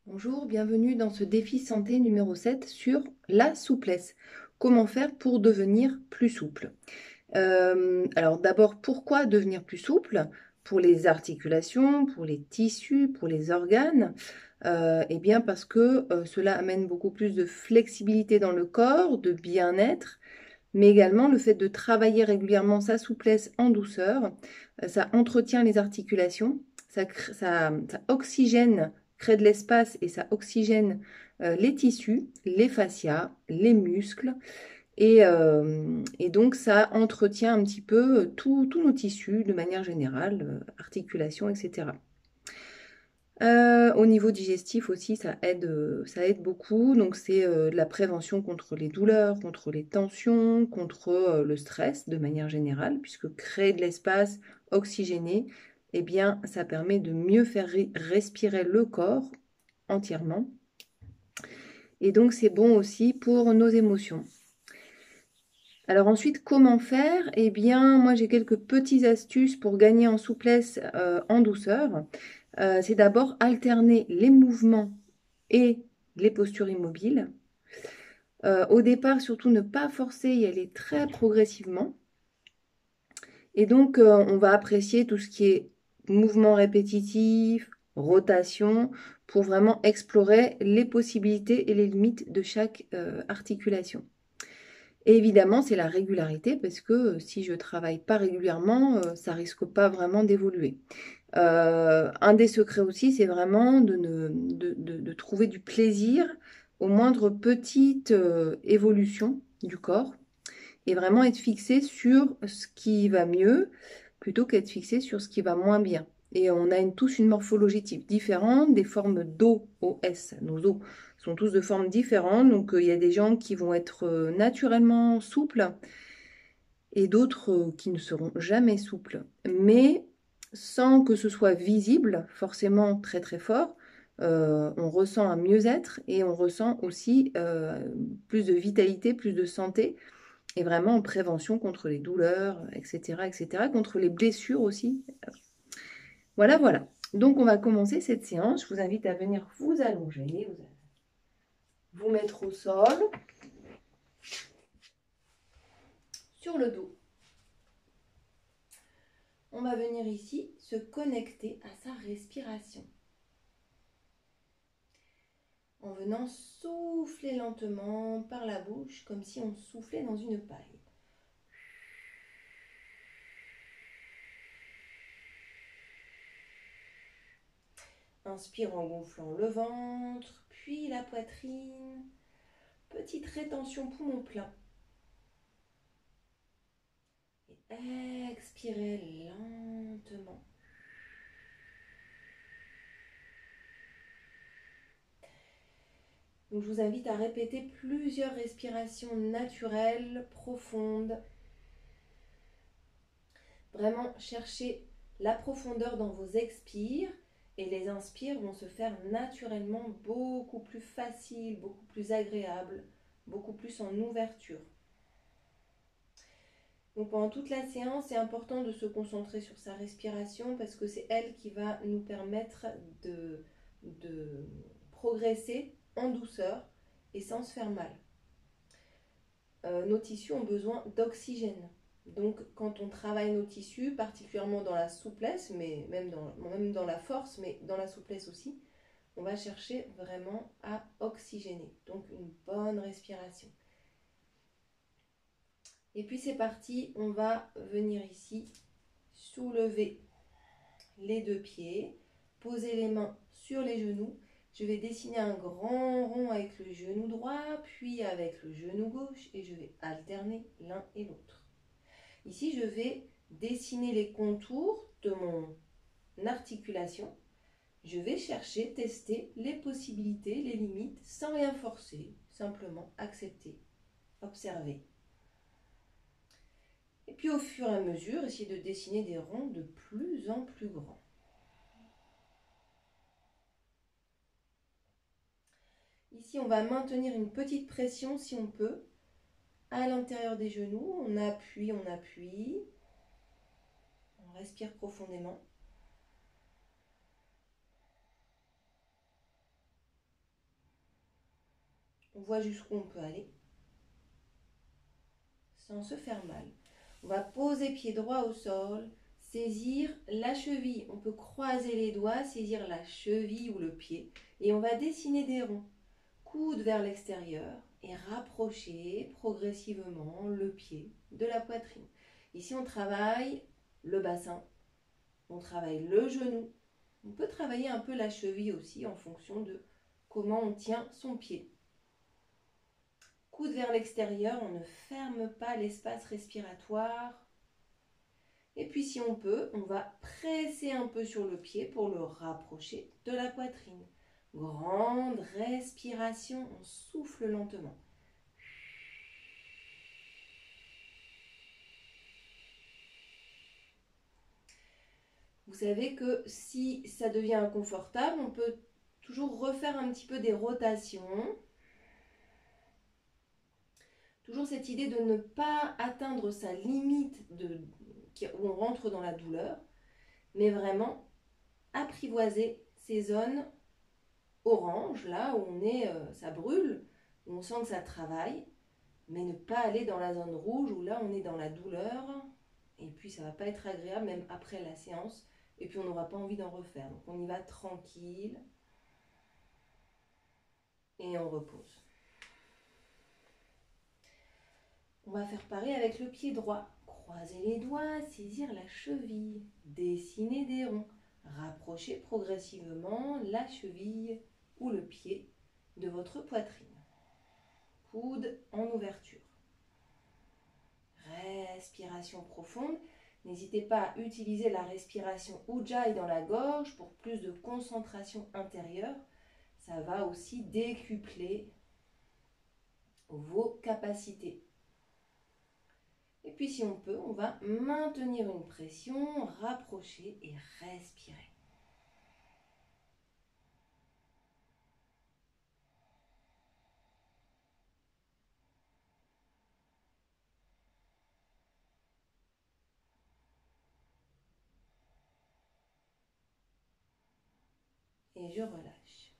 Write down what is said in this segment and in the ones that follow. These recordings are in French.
Bonjour, bienvenue dans ce défi santé numéro 7 sur la souplesse. Comment faire pour devenir plus souple? Alors d'abord, pourquoi devenir plus souple? Pour les articulations, pour les tissus, pour les organes? Eh bien parce que cela amène beaucoup plus de flexibilité dans le corps, de bien-être, mais également le fait de travailler régulièrement sa souplesse en douceur, ça entretient les articulations, ça oxygène, crée de l'espace et ça oxygène les tissus, les fascias, les muscles, et donc ça entretient un petit peu tous nos tissus de manière générale, articulations, etc. Au niveau digestif aussi, ça aide beaucoup. Donc, c'est de la prévention contre les douleurs, contre les tensions, contre le stress de manière générale, puisque créer de l'espace oxygéné, eh bien, ça permet de mieux faire respirer le corps entièrement. Et donc, c'est bon aussi pour nos émotions. Alors ensuite, comment faire? Eh bien, moi, j'ai quelques petites astuces pour gagner en souplesse, en douceur. C'est d'abord alterner les mouvements et les postures immobiles. Au départ, surtout ne pas forcer, y aller très progressivement. Et donc, on va apprécier tout ce qui est mouvement répétitif, rotation, pour vraiment explorer les possibilités et les limites de chaque articulation. Et évidemment, c'est la régularité, parce que si je ne travaille pas régulièrement, ça risque pas vraiment d'évoluer. Un des secrets aussi, c'est vraiment de trouver du plaisir aux moindres petites évolutions du corps et vraiment être fixé sur ce qui va mieux plutôt qu'être fixé sur ce qui va moins bien. Et on a tous une morphologie type différente, des formes d'os, OS. Nos os sont tous de formes différentes. Donc, il y a des gens qui vont être naturellement souples et d'autres qui ne seront jamais souples. Mais sans que ce soit visible, forcément très très fort, on ressent un mieux-être et on ressent aussi plus de vitalité, plus de santé, et vraiment en prévention contre les douleurs, etc., etc., contre les blessures aussi. Voilà, voilà. Donc on va commencer cette séance. Je vous invite à venir vous allonger, vous mettre au sol, sur le dos. On va venir ici se connecter à sa respiration, en venant souffler lentement par la bouche, comme si on soufflait dans une paille. Inspire en gonflant le ventre, puis la poitrine. Petite rétention poumon plein. Et expirez lentement. Donc je vous invite à répéter plusieurs respirations naturelles, profondes. Vraiment chercher la profondeur dans vos expires, et les inspires vont se faire naturellement beaucoup plus faciles, beaucoup plus agréables, beaucoup plus en ouverture. Donc pendant toute la séance, c'est important de se concentrer sur sa respiration, parce que c'est elle qui va nous permettre de progresser en douceur et sans se faire mal. Nos tissus ont besoin d'oxygène. Donc quand on travaille nos tissus, particulièrement dans la souplesse, mais même dans la force, mais dans la souplesse aussi, on va chercher vraiment à oxygéner. Donc une bonne respiration. Et puis c'est parti, on va venir ici soulever les deux pieds, poser les mains sur les genoux. Je vais dessiner un grand rond avec le genou droit, puis avec le genou gauche, et je vais alterner l'un et l'autre. Ici, je vais dessiner les contours de mon articulation. Je vais chercher, tester les possibilités, les limites, sans rien forcer, simplement accepter, observer. Et puis au fur et à mesure, essayer de dessiner des ronds de plus en plus grands. Ici, on va maintenir une petite pression si on peut à l'intérieur des genoux. On appuie, on appuie. On respire profondément. On voit jusqu'où on peut aller sans se faire mal. On va poser pied droit au sol, saisir la cheville. On peut croiser les doigts, saisir la cheville ou le pied. Et on va dessiner des ronds. Coude vers l'extérieur et rapprocher progressivement le pied de la poitrine. Ici, on travaille le bassin, on travaille le genou. On peut travailler un peu la cheville aussi en fonction de comment on tient son pied. Coude vers l'extérieur, on ne ferme pas l'espace respiratoire. Et puis si on peut, on va presser un peu sur le pied pour le rapprocher de la poitrine. Grande respiration, on souffle lentement. Vous savez que si ça devient inconfortable, on peut toujours refaire un petit peu des rotations. Toujours cette idée de ne pas atteindre sa limite où on rentre dans la douleur, mais vraiment apprivoiser ces zones orange, là où on est, ça brûle, où on sent que ça travaille, mais ne pas aller dans la zone rouge où là on est dans la douleur, et puis ça ne va pas être agréable même après la séance, et puis on n'aura pas envie d'en refaire. Donc on y va tranquille, et on repose. On va faire pareil avec le pied droit. Croiser les doigts, saisir la cheville, dessiner des ronds, rapprocher progressivement la cheville ou le pied de votre poitrine. Coude en ouverture. Respiration profonde. N'hésitez pas à utiliser la respiration Ujjayi dans la gorge pour plus de concentration intérieure. Ça va aussi décupler vos capacités. Et puis si on peut, on va maintenir une pression, rapprocher et respirer. Et je relâche.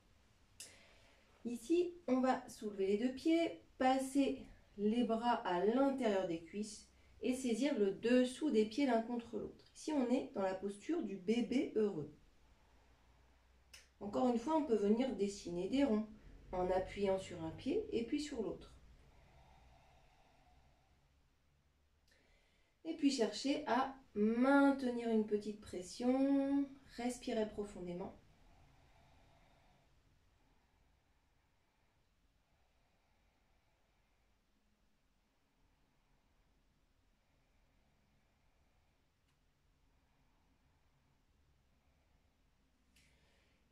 Ici, on va soulever les deux pieds, passer les bras à l'intérieur des cuisses et saisir le dessous des pieds l'un contre l'autre. Ici, on est dans la posture du bébé heureux. Encore une fois, on peut venir dessiner des ronds en appuyant sur un pied et puis sur l'autre. Et puis chercher à maintenir une petite pression, respirer profondément.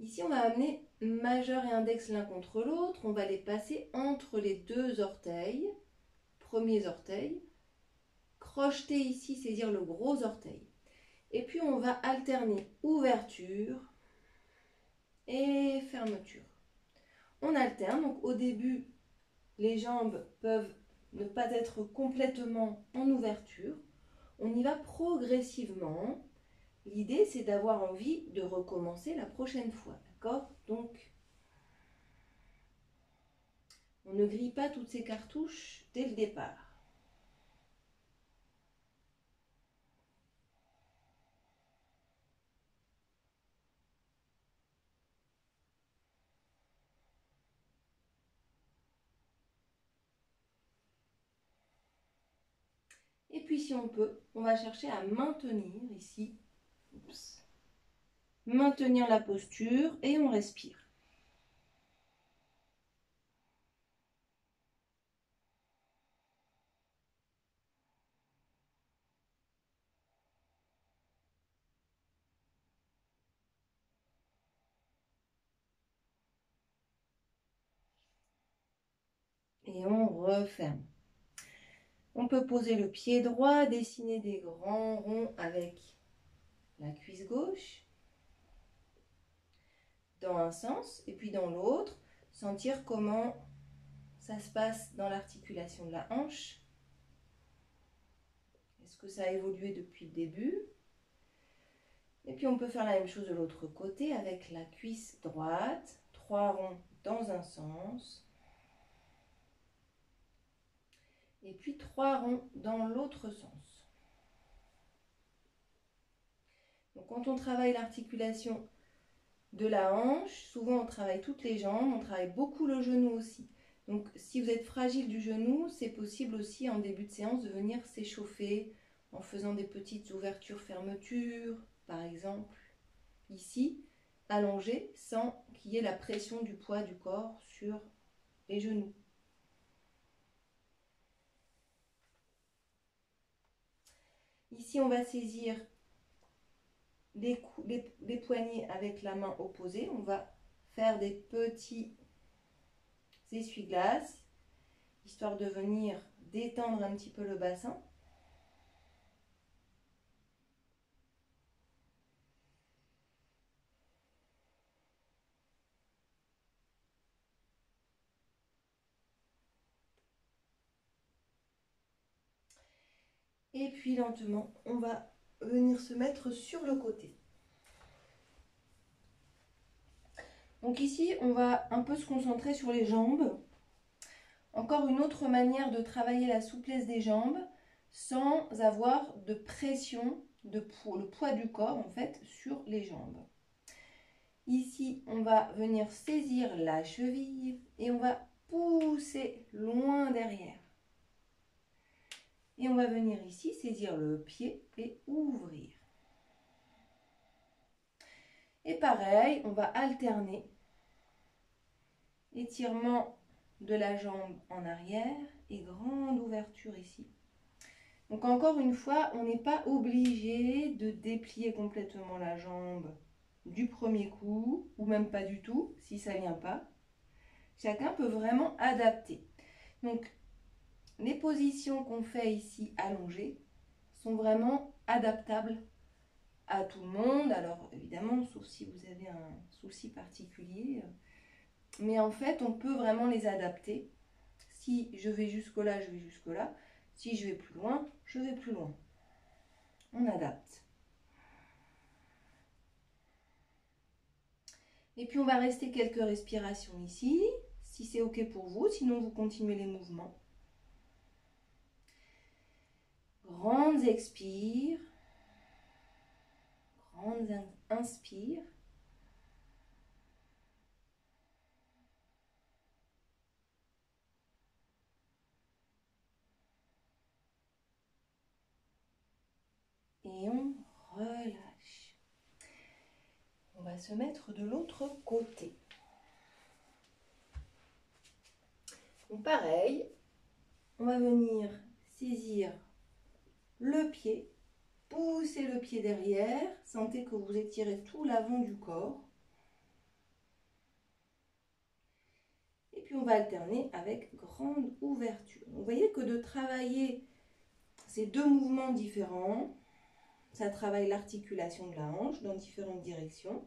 Ici, on va amener majeur et index l'un contre l'autre. On va les passer entre les deux orteils, premiers orteils. Crocheter ici, saisir le gros orteil. Et puis, on va alterner ouverture et fermeture. On alterne, donc au début, les jambes peuvent ne pas être complètement en ouverture. On y va progressivement. L'idée, c'est d'avoir envie de recommencer la prochaine fois, d'accord? Donc, on ne grille pas toutes ces cartouches dès le départ. Et puis, si on peut, on va chercher à maintenir ici. Oups. Maintenir la posture et on respire. Et on referme. On peut poser le pied droit, dessiner des grands ronds avec la cuisse gauche dans un sens et puis dans l'autre, sentir comment ça se passe dans l'articulation de la hanche. Est-ce que ça a évolué depuis le début? Et puis on peut faire la même chose de l'autre côté avec la cuisse droite, 3 ronds dans un sens Et puis 3 ronds dans l'autre sens. Donc quand on travaille l'articulation de la hanche, souvent on travaille toutes les jambes, on travaille beaucoup le genou aussi. Donc si vous êtes fragile du genou, c'est possible aussi en début de séance de venir s'échauffer en faisant des petites ouvertures-fermetures, par exemple, ici, allongé, sans qu'il y ait la pression du poids du corps sur les genoux. Ici, on va saisir les poignets avec la main opposée. On va faire des petits essuie-glaces, histoire de venir détendre un petit peu le bassin. Et puis lentement, on va venir se mettre sur le côté. Donc ici, on va un peu se concentrer sur les jambes. Encore une autre manière de travailler la souplesse des jambes sans avoir de pression, le poids du corps en fait, sur les jambes. Ici, on va venir saisir la cheville et on va pousser loin derrière. Et on va venir ici saisir le pied et ouvrir. Et pareil, on va alterner étirement de la jambe en arrière et grande ouverture ici. Donc encore une fois, on n'est pas obligé de déplier complètement la jambe du premier coup, ou même pas du tout, si ça ne vient pas. Chacun peut vraiment adapter. Donc, les positions qu'on fait ici allongées sont vraiment adaptables à tout le monde. Alors, évidemment, sauf si vous avez un souci particulier. Mais en fait, on peut vraiment les adapter. Si je vais jusque-là, je vais jusque-là. Si je vais plus loin, je vais plus loin. On adapte. Et puis on va rester quelques respirations ici, si c'est ok pour vous, sinon vous continuez les mouvements. Grandes expires, grandes inspires. Et on relâche. On va se mettre de l'autre côté. Donc pareil, on va venir saisir le pied, pousser le pied derrière, sentez que vous étirez tout l'avant du corps. Et puis on va alterner avec grande ouverture. Vous voyez que de travailler ces deux mouvements différents, ça travaille l'articulation de la hanche dans différentes directions.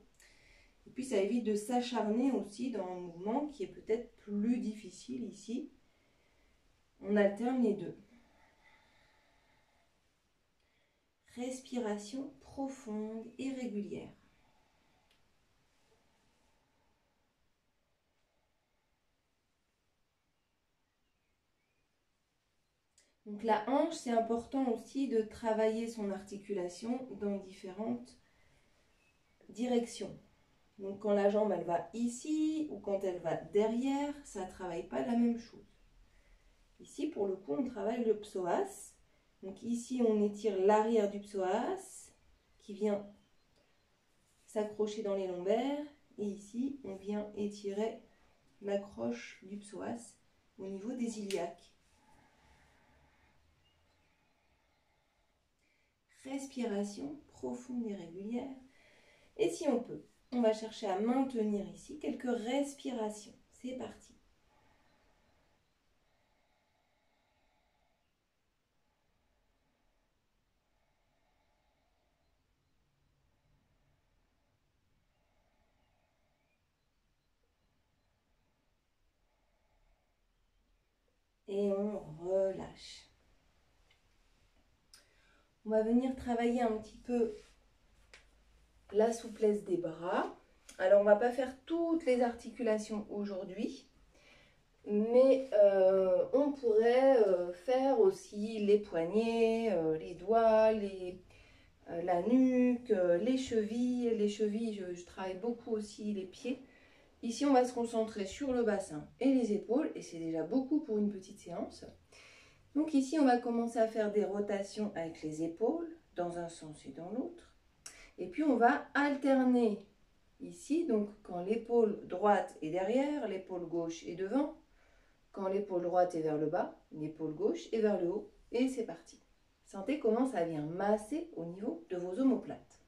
Et puis ça évite de s'acharner aussi dans un mouvement qui est peut-être plus difficile ici. On alterne les deux. Respiration profonde et régulière. Donc la hanche, c'est important aussi de travailler son articulation dans différentes directions. Donc quand la jambe elle va ici ou quand elle va derrière, ça ne travaille pas la même chose. Ici pour le coup on travaille le psoas. Donc ici on étire l'arrière du psoas qui vient s'accrocher dans les lombaires. Et ici on vient étirer l'accroche du psoas au niveau des iliaques. Respiration profonde et régulière. Et si on peut, on va chercher à maintenir ici quelques respirations. C'est parti. Et on relâche. On va venir travailler un petit peu la souplesse des bras. Alors, on ne va pas faire toutes les articulations aujourd'hui. Mais on pourrait faire aussi les poignets, les doigts, la nuque, les chevilles. Les chevilles, je travaille beaucoup aussi les pieds. Ici, on va se concentrer sur le bassin et les épaules, et c'est déjà beaucoup pour une petite séance. Donc ici, on va commencer à faire des rotations avec les épaules, dans un sens et dans l'autre. Et puis, on va alterner ici, donc quand l'épaule droite est derrière, l'épaule gauche est devant. Quand l'épaule droite est vers le bas, l'épaule gauche est vers le haut. Et c'est parti. Sentez comment ça vient masser au niveau de vos omoplates.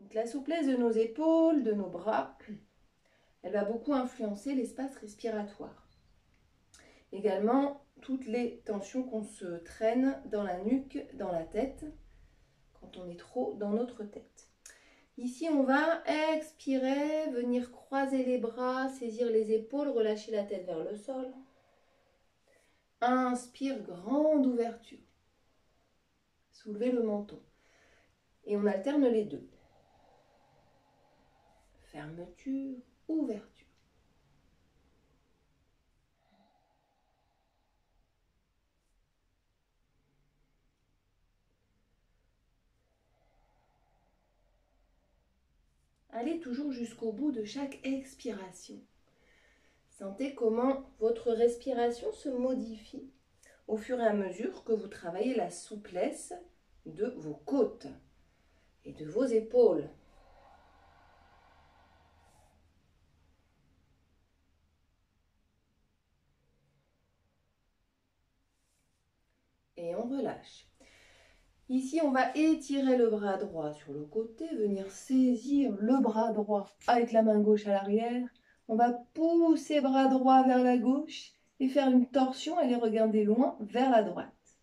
Donc la souplesse de nos épaules, de nos bras, elle va beaucoup influencer l'espace respiratoire. Également, toutes les tensions qu'on se traîne dans la nuque, dans la tête, quand on est trop dans notre tête. Ici, on va expirer, venir croiser les bras, saisir les épaules, relâcher la tête vers le sol. Inspire, grande ouverture. Soulevez le menton. Et on alterne les deux. Fermeture, ouverture. Allez toujours jusqu'au bout de chaque expiration. Sentez comment votre respiration se modifie au fur et à mesure que vous travaillez la souplesse de vos côtes et de vos épaules. Et on relâche. Ici, on va étirer le bras droit sur le côté, venir saisir le bras droit avec la main gauche à l'arrière. On va pousser bras droit vers la gauche et faire une torsion et les regarder loin vers la droite.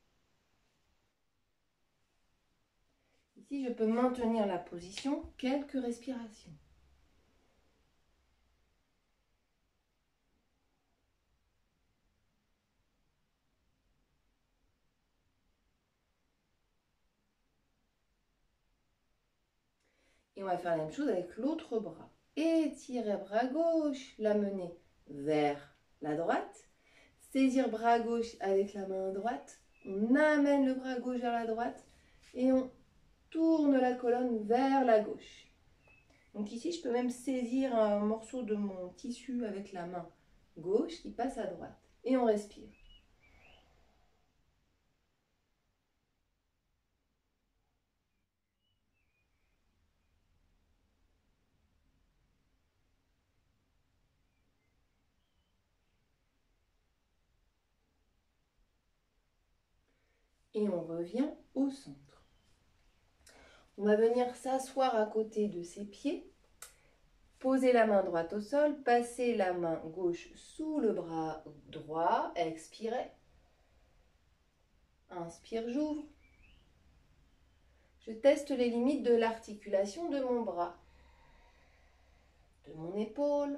Ici, je peux maintenir la position quelques respirations. Et on va faire la même chose avec l'autre bras. Étirer bras gauche, l'amener vers la droite. Saisir bras gauche avec la main droite. On amène le bras gauche vers la droite et on tourne la colonne vers la gauche. Donc ici, je peux même saisir un morceau de mon tissu avec la main gauche qui passe à droite. Et on respire. Et on revient au centre. On va venir s'asseoir à côté de ses pieds. Poser la main droite au sol, passer la main gauche sous le bras droit, expirez. Inspire, j'ouvre. Je teste les limites de l'articulation de mon bras, de mon épaule.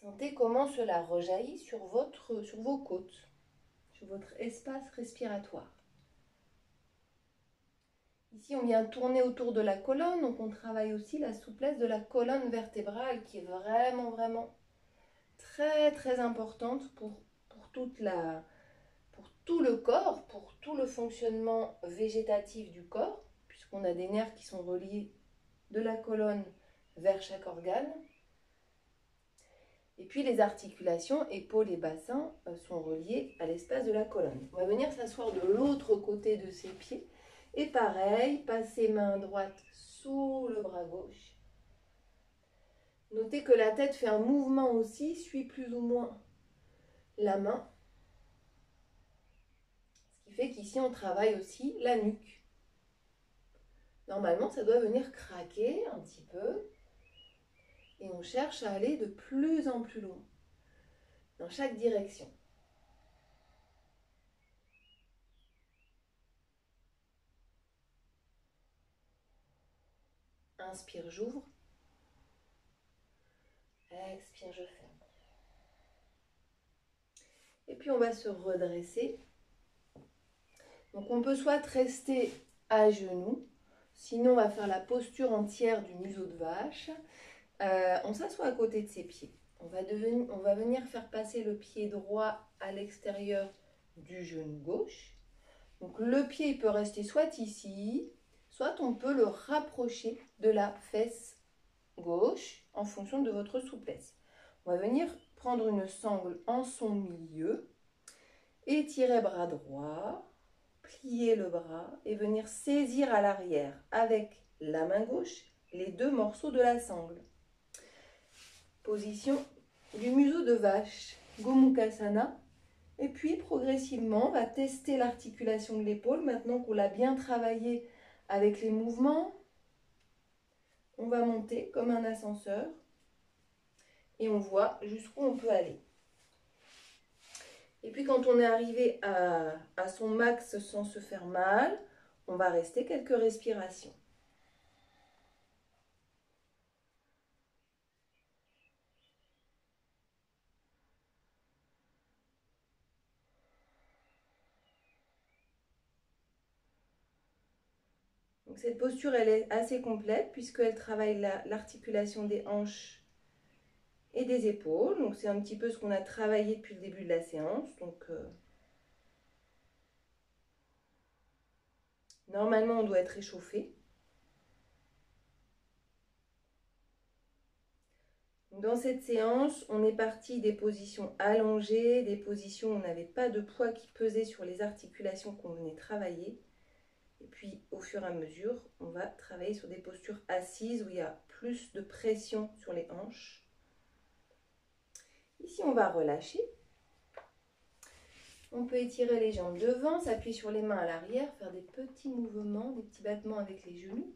Sentez comment cela rejaillit sur vos côtes, sur votre espace respiratoire. Ici, on vient tourner autour de la colonne, donc on travaille aussi la souplesse de la colonne vertébrale qui est vraiment très très importante pour tout le corps, pour tout le fonctionnement végétatif du corps, puisqu'on a des nerfs qui sont reliés de la colonne vers chaque organe. Et puis les articulations, épaules et bassins sont reliés à l'espace de la colonne. On va venir s'asseoir de l'autre côté de ses pieds. Et pareil, passer main droite sous le bras gauche. Notez que la tête fait un mouvement aussi, suit plus ou moins la main. Ce qui fait qu'ici, on travaille aussi la nuque. Normalement, ça doit venir craquer un petit peu. Et on cherche à aller de plus en plus loin, dans chaque direction. Inspire, j'ouvre. Expire, je ferme. Et puis puis on va se redresser. Donc on peut soit rester à genoux, sinon on va faire la posture entière du museau de vache. On s'assoit à côté de ses pieds. On va venir faire passer le pied droit à l'extérieur du genou gauche. Donc le pied il peut rester soit ici, soit on peut le rapprocher de la fesse gauche en fonction de votre souplesse. On va venir prendre une sangle en son milieu, étirer bras droit, plier le bras et venir saisir à l'arrière avec la main gauche les deux morceaux de la sangle. Position du museau de vache, Gomukhasana. Et puis progressivement, on va tester l'articulation de l'épaule. Maintenant qu'on l'a bien travaillé avec les mouvements, on va monter comme un ascenseur et on voit jusqu'où on peut aller. Et puis quand on est arrivé à son max sans se faire mal, on va rester quelques respirations. Donc cette posture, elle est assez complète puisqu'elle travaille l'articulation des hanches et des épaules. Donc c'est un petit peu ce qu'on a travaillé depuis le début de la séance. Donc normalement, on doit être échauffé. Dans cette séance, on est parti des positions allongées, des positions où on n'avait pas de poids qui pesait sur les articulations qu'on venait travailler. Et puis, au fur et à mesure, on va travailler sur des postures assises où il y a plus de pression sur les hanches. Ici, on va relâcher. On peut étirer les jambes devant, s'appuyer sur les mains à l'arrière, faire des petits mouvements, des petits battements avec les genoux.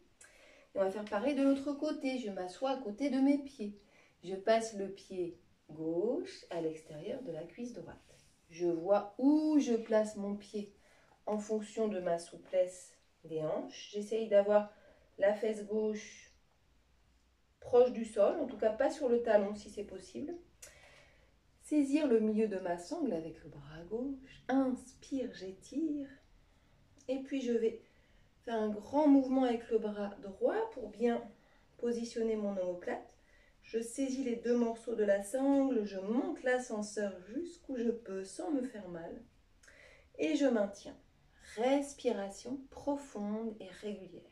Et on va faire pareil de l'autre côté. Je m'assois à côté de mes pieds. Je passe le pied gauche à l'extérieur de la cuisse droite. Je vois où je place mon pied en fonction de ma souplesse des hanches. J'essaye d'avoir la fesse gauche proche du sol, en tout cas pas sur le talon si c'est possible. Saisir le milieu de ma sangle avec le bras gauche. Inspire, j'étire. Et puis je vais faire un grand mouvement avec le bras droit pour bien positionner mon omoplate. Je saisis les deux morceaux de la sangle, je monte l'ascenseur jusqu'où je peux sans me faire mal. Et je maintiens. Respiration profonde et régulière.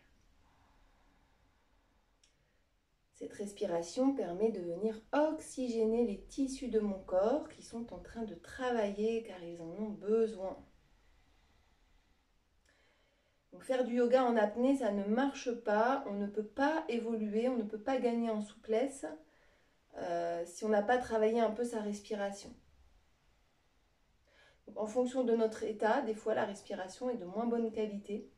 Cette respiration permet de venir oxygéner les tissus de mon corps qui sont en train de travailler car ils en ont besoin. Donc faire du yoga en apnée, ça ne marche pas. On ne peut pas évoluer, on ne peut pas gagner en souplesse si on n'a pas travaillé un peu sa respiration. Donc, en fonction de notre état, des fois la respiration est de moins bonne qualité.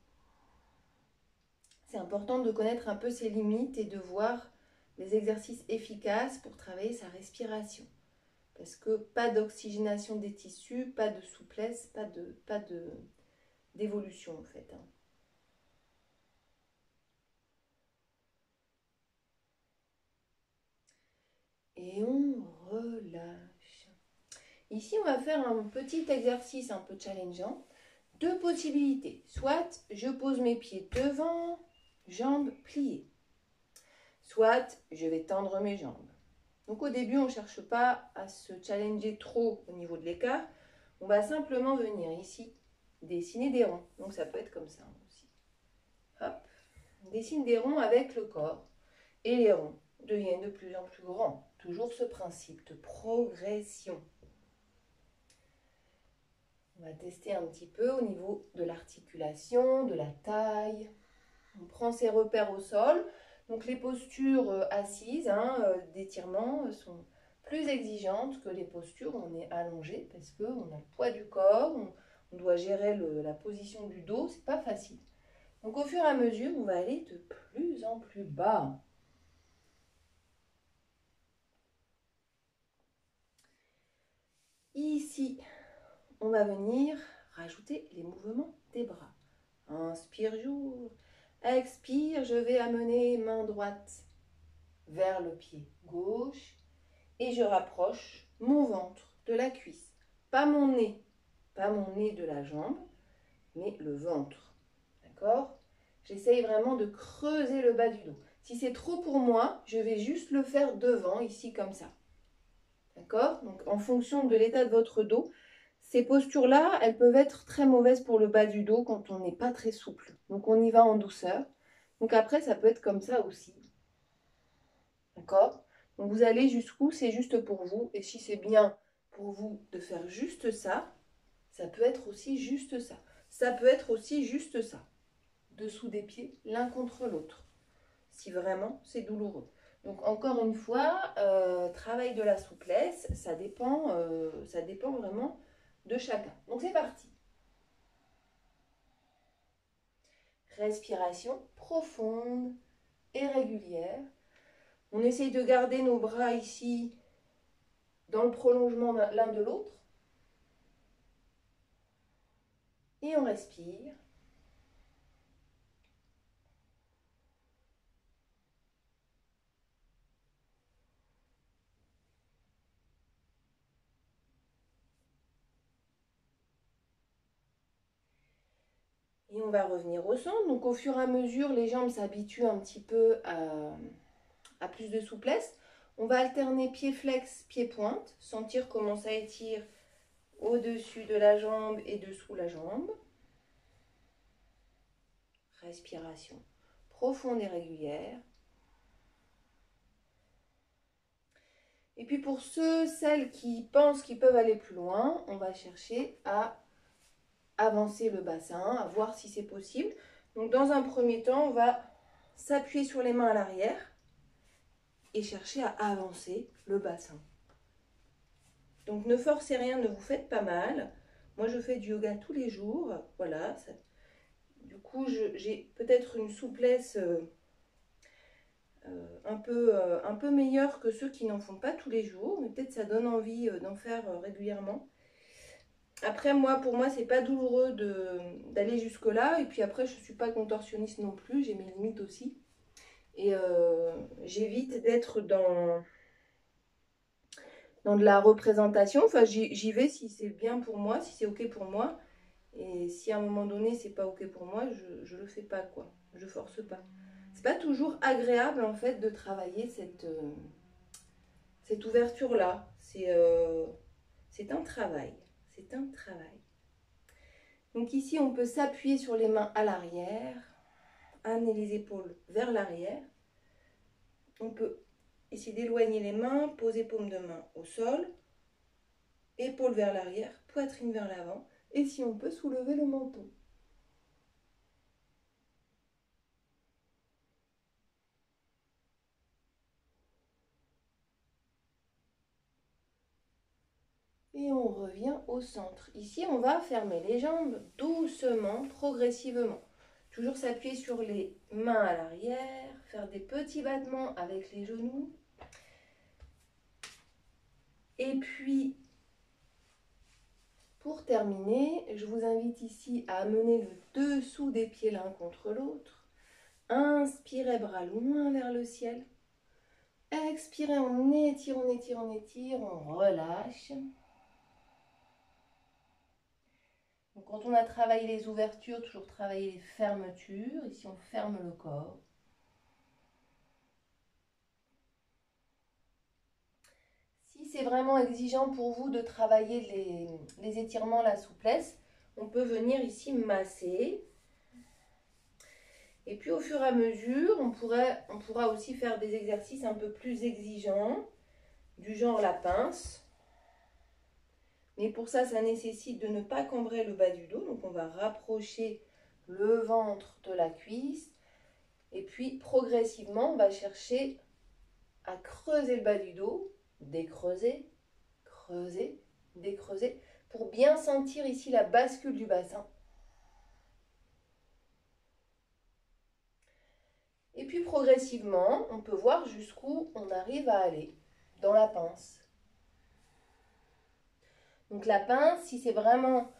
C'est important de connaître un peu ses limites et de voir les exercices efficaces pour travailler sa respiration. Parce que pas d'oxygénation des tissus, pas de souplesse, pas d'évolution en fait. Et on relâche. Ici, on va faire un petit exercice un peu challengeant. Deux possibilités. Soit je pose mes pieds devant, jambes pliées. Soit je vais tendre mes jambes. Donc au début, on ne cherche pas à se challenger trop au niveau de l'écart. On va simplement venir ici dessiner des ronds. Donc ça peut être comme ça aussi. Hop. On dessine des ronds avec le corps. Et les ronds deviennent de plus en plus grands. Toujours ce principe de progression. On va tester un petit peu au niveau de l'articulation, de la taille. On prend ses repères au sol. Donc les postures assises d'étirement sont plus exigeantes que les postures où on est allongé parce qu'on a le poids du corps, on doit gérer la position du dos, c'est pas facile. Donc au fur et à mesure, on va aller de plus en plus bas. Ici, on va venir rajouter les mouvements des bras. Inspire, j'ouvre. Expire, je vais amener main droite vers le pied gauche et je rapproche mon ventre de la cuisse. pas mon nez, pas mon nez de la jambe, mais le ventre. D'accord? J'essaye vraiment de creuser le bas du dos. Si c'est trop pour moi, je vais juste le faire devant, ici comme ça. D'accord? Donc en fonction de l'état de votre dos, ces postures-là, elles peuvent être très mauvaises pour le bas du dos quand on n'est pas très souple. Donc on y va en douceur. Donc après, ça peut être comme ça aussi. D'accord? Donc vous allez jusqu'où c'est juste pour vous. Et si c'est bien pour vous de faire juste ça, ça peut être aussi juste ça. Ça peut être aussi juste ça. Dessous des pieds, l'un contre l'autre. Si vraiment c'est douloureux. Donc encore une fois, travail de la souplesse, ça dépend vraiment de chacun. Donc c'est parti. Respiration profonde et régulière. On essaye de garder nos bras ici dans le prolongement l'un de l'autre. Et on respire. Et on va revenir au centre. Donc au fur et à mesure, les jambes s'habituent un petit peu à plus de souplesse. On va alterner pied flex, pied pointe. Sentir comment ça étire au-dessus de la jambe et dessous la jambe. Respiration profonde et régulière. Et puis pour celles qui pensent qu'ils peuvent aller plus loin, on va chercher à avancer le bassin, à voir si c'est possible. Donc dans un premier temps, on va s'appuyer sur les mains à l'arrière et chercher à avancer le bassin. Donc ne forcez rien, ne vous faites pas mal. Moi je fais du yoga tous les jours, voilà. Du coup j'ai peut-être une souplesse un peu meilleure que ceux qui n'en font pas tous les jours, mais peut-être ça donne envie d'en faire régulièrement. Après, pour moi, c'est pas douloureux d'aller jusque-là. Et puis après, je suis pas contorsionniste non plus. J'ai mes limites aussi. Et j'évite d'être dans de la représentation. Enfin, j'y vais si c'est bien pour moi, si c'est OK pour moi. Et si à un moment donné, c'est pas OK pour moi, je le fais pas, quoi. Je force pas. C'est pas toujours agréable, en fait, de travailler cette ouverture-là. C'est un travail. C'est un travail. Donc ici, on peut s'appuyer sur les mains à l'arrière, amener les épaules vers l'arrière. On peut essayer d'éloigner les mains, poser paume de main au sol, épaules vers l'arrière, poitrine vers l'avant. Et si on peut, soulever le menton. Et on revient au centre. Ici, on va fermer les jambes doucement, progressivement. Toujours s'appuyer sur les mains à l'arrière, faire des petits battements avec les genoux. Et puis, pour terminer, je vous invite ici à amener le dessous des pieds l'un contre l'autre. Inspirez, bras loin vers le ciel. Expirez, on étire, on étire, on étire, on relâche. Donc, quand on a travaillé les ouvertures, toujours travailler les fermetures. Ici, on ferme le corps. Si c'est vraiment exigeant pour vous de travailler les étirements, la souplesse, on peut venir ici masser. Et puis au fur et à mesure, on pourra aussi faire des exercices un peu plus exigeants, du genre la pince. Mais pour ça, ça nécessite de ne pas cambrer le bas du dos. Donc on va rapprocher le ventre de la cuisse. Et puis progressivement, on va chercher à creuser le bas du dos, décreuser, creuser, décreuser, pour bien sentir ici la bascule du bassin. Et puis progressivement, on peut voir jusqu'où on arrive à aller dans la pince. Donc la pince, si c'est vraiment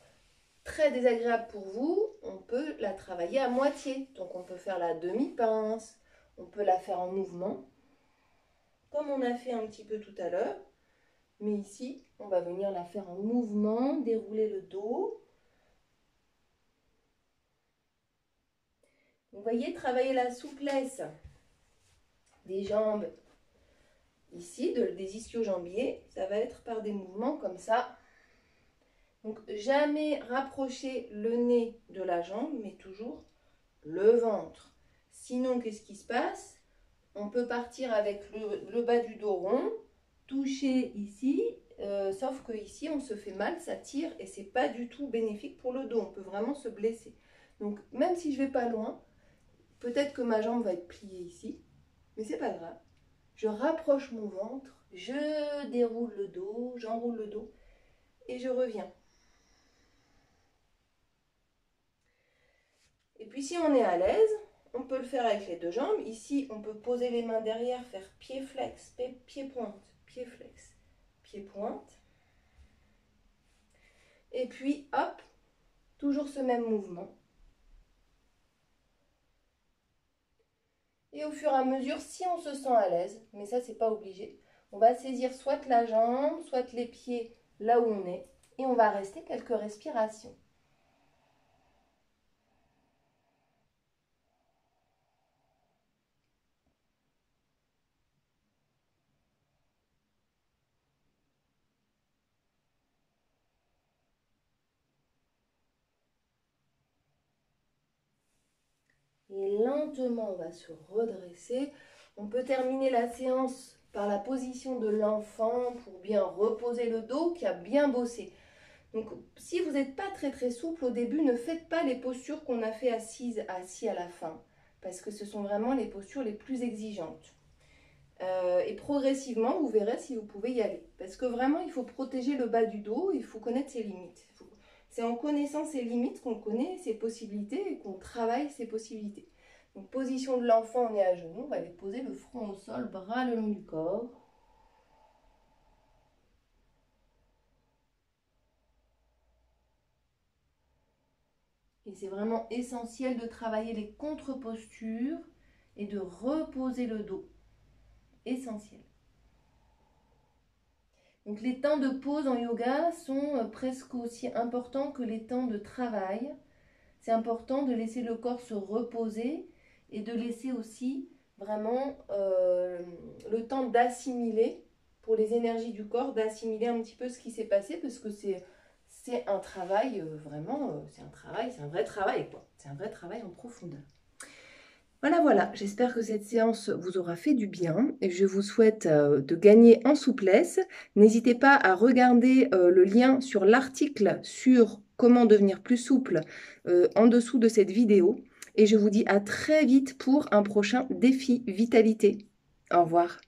très désagréable pour vous, on peut la travailler à moitié. Donc on peut faire la demi-pince, on peut la faire en mouvement, comme on a fait un petit peu tout à l'heure. Mais ici, on va venir la faire en mouvement, dérouler le dos. Vous voyez, travailler la souplesse des jambes ici, des ischio-jambiers, ça va être par des mouvements comme ça. Donc, jamais rapprocher le nez de la jambe, mais toujours le ventre. Sinon, qu'est-ce qui se passe? On peut partir avec le bas du dos rond, toucher ici, sauf que ici, on se fait mal, ça tire et c'est pas du tout bénéfique pour le dos. On peut vraiment se blesser. Donc, même si je vais pas loin, peut-être que ma jambe va être pliée ici, mais c'est pas grave. Je rapproche mon ventre, je déroule le dos, j'enroule le dos et je reviens. Et puis si on est à l'aise, on peut le faire avec les deux jambes. Ici, on peut poser les mains derrière, faire pied flex, pied pointe, pied flex, pied pointe. Et puis, hop, toujours ce même mouvement. Et au fur et à mesure, si on se sent à l'aise, mais ça, c'est pas obligé, on va saisir soit la jambe, soit les pieds là où on est, et on va rester quelques respirations. Et lentement, on va se redresser. On peut terminer la séance par la position de l'enfant pour bien reposer le dos qui a bien bossé. Donc, si vous n'êtes pas très souple au début, ne faites pas les postures qu'on a fait assis à la fin, parce que ce sont vraiment les postures les plus exigeantes. Et progressivement, vous verrez si vous pouvez y aller. Parce que vraiment, il faut protéger le bas du dos, il faut connaître ses limites. C'est en connaissant ses limites qu'on connaît ses possibilités et qu'on travaille ses possibilités. Donc, position de l'enfant, on est à genoux, on va aller poser le front au sol, bras le long du corps. Et c'est vraiment essentiel de travailler les contre-postures et de reposer le dos. Essentiel. Donc les temps de pause en yoga sont presque aussi importants que les temps de travail. C'est important de laisser le corps se reposer et de laisser aussi vraiment le temps d'assimiler, pour les énergies du corps, d'assimiler un petit peu ce qui s'est passé, parce que c'est un travail vraiment, c'est un vrai travail, quoi. C'est un vrai travail en profondeur. Voilà, j'espère que cette séance vous aura fait du bien et je vous souhaite de gagner en souplesse. N'hésitez pas à regarder le lien sur l'article sur comment devenir plus souple en dessous de cette vidéo et je vous dis à très vite pour un prochain défi vitalité. Au revoir.